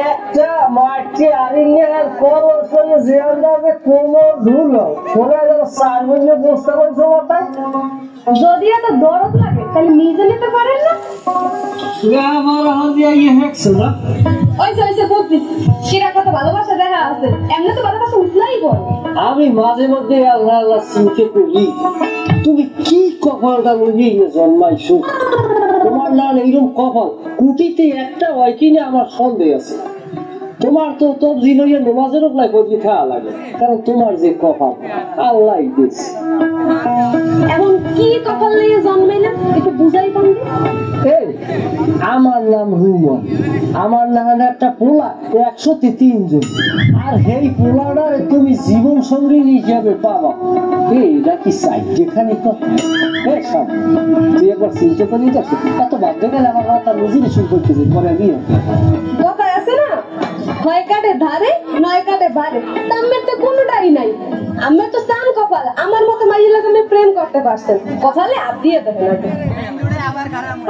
একটা মাটি আরিঙ্গার কলসে জিয়ান্দাতে কোমর ধুলো ওরা চার বছর বসতে বলছে মাথায় যদি এত দরদ লাগে তাহলে নিজে নিতে পারেন না আমার হাতে ইয়ে হচ্ছে না ওইসে বলছি সেরা কত ভালোবাসা দেখা আছে এমনি তো ভালোবাসা উঠলাই বল আমি মাঝে মধ্যে আল্লাহ আল্লাহ চিন্তা করি তুমি কি কপালটা লইয়ে জন্মাইছো তোমার না এইরকম কপাল কুটিতে একটা হয় কিনা আমার সন্দেহ আছে তোমার তো তোর জিলইয়া নামাজেরও প্রায় বদলি খাওয়া লাগে কারণ তোমার যে কপাল আল্লাহ দিয়েছে এখন কি কপাল নিয়ে জন্মাইলাম একটু বুঝাই পান আমার নাম রুমন আমার নাম একটা পোলা 103 জন আর এই পোলাটারে তুমি জীবন সঙ্গী হিসাবে পাবা এটা কি চাই যেখানে কথা তুই একবার চিন্তা করি দেখো এত বাধ্য গেলে আমার মাথা নিজেরই শুরু করতেছে পরে বিয়ে কথা আছে না হয় কাটে ধারে নয় কাটে বারে তামের তো কোনোটাই নাই আমার তো সান কপাল আমার মতো মাইয়ের আমি প্রেম করতে পারছেন কপালে হাত দিয়ে দেখেন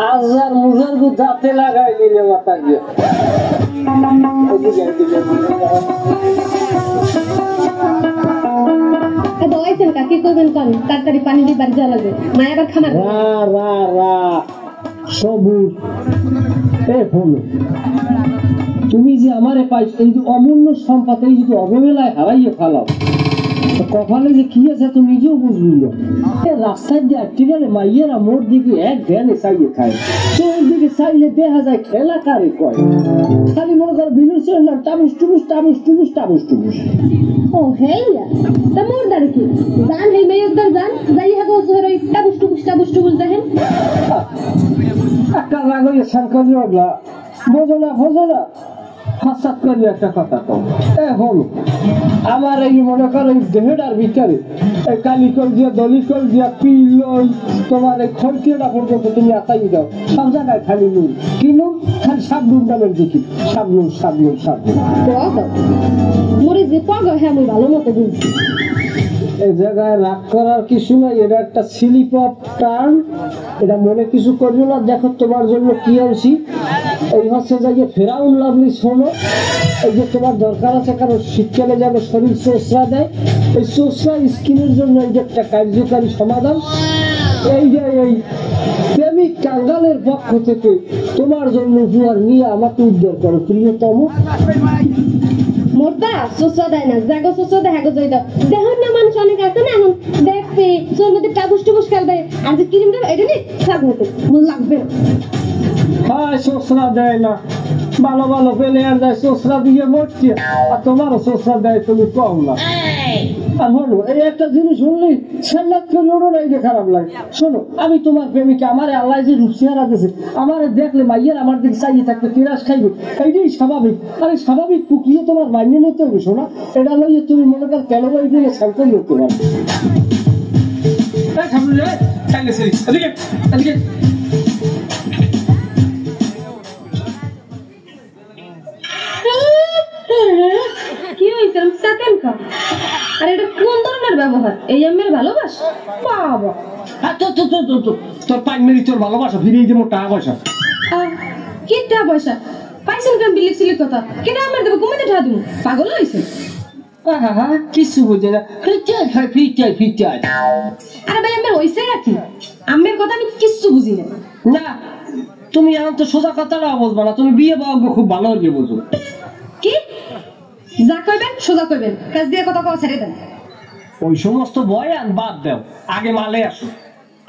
আজার মুজার দাঁতে লাগাই দিলে মাথা দিয়ে কাকি করবেন কন তাড়াতাড়ি পানি দিয়ে বাড়ি যাওয়া লাগবে মায়ের আবার খামার সবুজ বলো তুমি যে আমারে পাইছো এই যে অমূল্য সম্পদ এই যদি অবহেলায় হারাইয়ে ফেলাও কপালে যে কি আছে তুমি নিজেও বুঝবি না রাস্তায় দিয়ে একটি গেলে মাইয়েরা মোর দিকে এক ধ্যানে চাইয়ে খায় তোর দিকে চাইলে দেখা যায় খেলা কারে কয় খালি মনে করো বিলুর না টাবুস টুবুস টাবুস টুবুস টাবুস টুবুস ও হেইয়া তা মোর দাঁড়ে কি জান হেই মেয়ের দাঁড় জান যাই হাগো জোর ওই টাবুস টুবুস দেখেন একটা রাগলে সরকারি ওগলা বোঝো না হাসাত করি একটা কথা কম হলো আমার এই মনে করো এই দেহটার ভিতরে কালিকল দিয়া দলিকল দিয়া পিল তোমার এই খড়কিটা পর্যন্ত তুমি আতাই দাও সব জায়গায় খালি নুন কি নুন খালি সাবনুন নামের দেখি সাবনুন মোরে যে পাগল হ্যাঁ আমি ভালো মতো বুঝছি এই জায়গায় রাগ করার কিছু নাই এটা একটা স্লিপ অফ টার্ন এটা মনে কিছু করবো না দেখো তোমার জন্য কি আনছি এই হচ্ছে যে ফেরাউন লাভলি শোনো এই যে তোমার দরকার আছে কারণ শীতকালে যেন শরীর চোষরা দেয় এই চোষরা স্কিনের জন্য এই যে একটা কার্যকারী সমাধান এই যে এই প্রেমিক কাঙ্গালের পক্ষ থেকে তোমার জন্য উপহার নিয়ে আমাকে উদ্ধার করো প্রিয়তম মোরদা সোসা দেয় না জাগো সোসা দেখা যাই দাও দেখুন না মানুষ অনেক আছে না এখন দেখবে তোর মধ্যে টাবুস টুবুস খেলবে আর যে ক্রিম দেবে এটা নি খাব হতে মন লাগবে না হ্যাঁ সোসরা দেয় না ভালো ভালো প্লেয়ার দেয় সোসরা দিয়ে মরছে আর তোমারও সোসরা দেয় তুমি কম না আর বলো এই একটা জিনিস শুনলি সাল্লাত করে ওরও নাই যে খারাপ লাগে শোনো আমি তোমার প্রেমিকা আমার আল্লাহ যে রূপসিয়ারা দিয়েছে আমার দেখলে মাইয়ের আমার দিকে চাইয়ে থাকবে কিরাস খাইবে এইটাই স্বাভাবিক আরে স্বাভাবিক পুকিয়ে তোমার মাইনে নিতে হবে শোনা এটা লইয়ে তুমি মনে কর কেন এইগুলো স্যাম্পল করতে পারো কি হইছে সেকেন্ড কাপ আর এটা কোন ধরনের ব্যবহার এই আমের ভালোবাসা বাবা তোর পাইন মেরি তোর ভালোবাসা ফিরিয়ে দেবো টাকা পয়সা কি টাকা পয়সা পাইছেন কেন বিলিক সিলিক কথা কেন আমার দেবো কমাতে টাকা দিব পাগল হয়েছে কিছু বুঝে না ফিচাই আরে ভাই আমার হইছে নাকি আমের কথা আমি কিচ্ছু বুঝি না না তুমি এখন তো সোজা কথাটা বুঝবা না তুমি বিয়ে বাবু খুব ভালো হয়ে বুঝো কি যা কইবেন সোজা কইবেন কাজ দিয়ে কথা কওয়া ছেড়ে দেন ওই সমস্ত বয়ান বাদ দাও আগে মালে আসো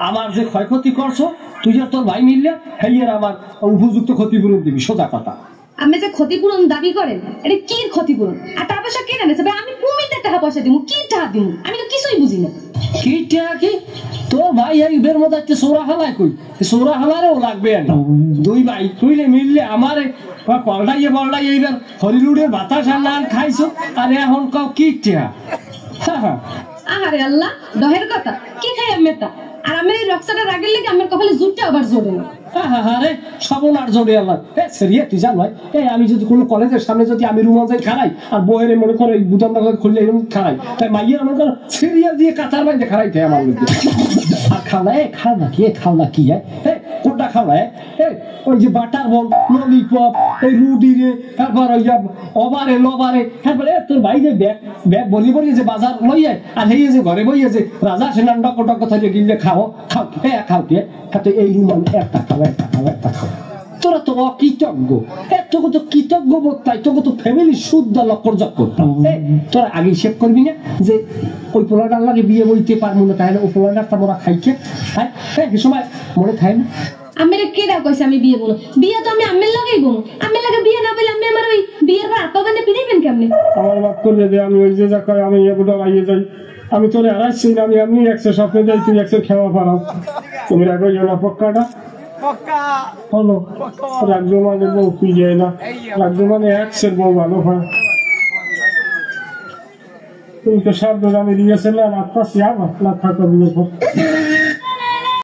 আমার যে ক্ষয়ক্ষতি করছো তুই আর তোর ভাই মিললে হেইয়ের আমার উপযুক্ত ক্ষতিপূরণ দিবি সোজা কথা আপনি যে ক্ষতিপূরণ দাবি করেন এটা কি ক্ষতিপূরণ আর টাকা পয়সা কেন এনেছে ভাই আমি কুমিতে টাকা পয়সা দিব কি টাকা দিব আমি তো কিছুই বুঝি না কি টাকা কি তোর ভাই এইদের মধ্যে একটা সোরা হালায় কই সোরা হালারেও লাগবে না দুই ভাই তুইলে মিললে আমারে পাল্টাইয়ে এইবার হরিলুডের বাতাস আর খাইছো আর এখন কাউ কি টাকা আরে আল্লাহ দহের কথা কি খাই আমেরটা আর আমি এই রক্সাটা রাগের লেগে আমার কপালে জুটটা আবার জোরে না আরে সবনার জোরে আল্লাহ সেরিয়া তুই জান ভাই আমি যদি কোনো কলেজের সামনে যদি আমি রুমাল যাই খারাই আর বইয়ের মনে করো এই বুতামটা খুললে এরকম খারাই তাই মাইয়ের মনে করো সেরিয়া দিয়ে কাতার বাইতে খারাই আমার মধ্যে আর খাও না কি কোনটা খাও না ওই যে বাটার বল ললিপপ এই রুটি রে তারপর ওই যে ওভারে লবারে তারপরে তোর ভাই যে ব্যাগ ব্যাগ বলি বলি যে বাজার লইয়ে আর এই যে ঘরে বইয়ে যে রাজা সেনান ডক ডক থাকে গিলে খাও খাও খাও কে তো এই রুমান একটা খাও একটা খাও তোরা তো অকৃতজ্ঞ তোকে তো কৃতজ্ঞ বোধ তাই তোকে তো ফ্যামিলি শুদ্ধ লক্ষ্য জব করতাম তোরা আগে হিসেব করবি না যে ওই পোলাটার লাগে বিয়ে বইতে পারবো না তাহলে ওই পোলাটারটা মোরা খাইছে হ্যাঁ এই সময় মনে খায় না আমি কেডা কইছে আমি বিয়ে বলো বিয়ে তো আমি আমের লাগাই বলো আমের লাগে বিয়ে না বলে আমি আমার ওই বিয়ের পর আপা বানে পিড়াইবেন কেমনে আমার বাপ করলে দে আমি ওই যে যা কয় আমি এগুলো আইয়ে যাই আমি তোরে হারাইছি না আমি এমনি একশো স্বপ্নে যাই তুই একশো খেওয়া পারাও তুমি রাখো না পক্কাটা হলো রাখবো মানে বউ তুই যায় না রাখবো মানে একশের বউ ভালো হয় তুমি তো সাবধান আমি দিয়েছিলাম আপনার আবার লাখ টাকা দিয়ে